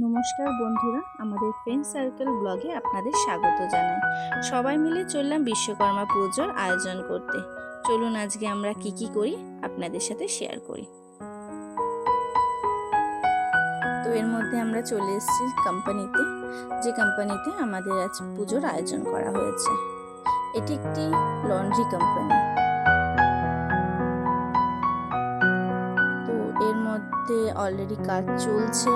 নমস্কার বন্ধুরা, আমাদের ফ্রেন্ড সার্কেল ব্লগে আপনাদের স্বাগত জানাই। সবাই মিলে চললাম বিশ্বকর্মা পুজোর আয়োজন করতে। চলুন আজকে আমরা কি করি আপনাদের সাথে শেয়ার করি। তো এর মধ্যে আমরা চলে এসেছি কোম্পানিতে, যে কোম্পানিতে আমাদের আজ পুজোর আয়োজন করা হয়েছে। এটি একটি লন্ড্রি কোম্পানি। তো এর মধ্যে অলরেডি কাজ চলছে।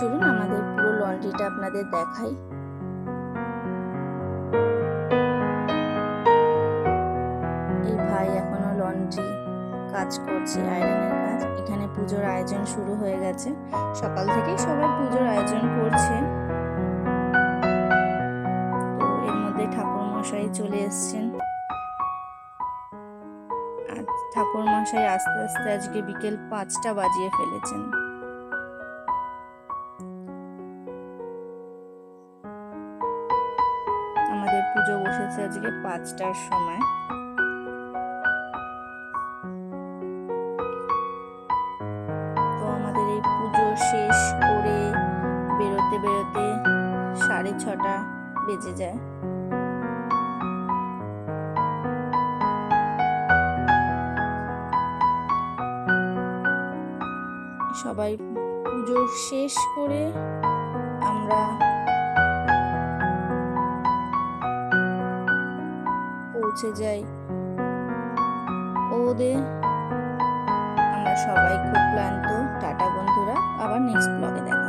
চলুন আমাদের পুরো লন্ড্রিটা আপনাদের দেখাই। এই ভাই এখনো লন্ড্রি কাজ করছে, আয়রনের কাজ। এখানে পুজোর আয়োজন শুরু হয়ে গেছে, সকাল থেকেই সবাই পুজোর আয়োজন করছে। তো এর মধ্যে ঠাকুর মশাই চলে এসছেন। আর ঠাকুর মশাই আস্তে আস্তে আজকে বিকেল 5টা বাজিয়ে ফেলেছেন। আমাদের পুজো বসেছে আজকে 5টার সময়। তো আমাদের এই পুজো শেষ করে বেরোতে 6:30 বেজে যায়। সবাই পুজো শেষ করে আমরা পৌঁছে যাই ওদের। আমরা সবাই খুব ক্লান্ত। টাটা বন্ধুরা, আবার নেক্সট ব্লগে দেখা।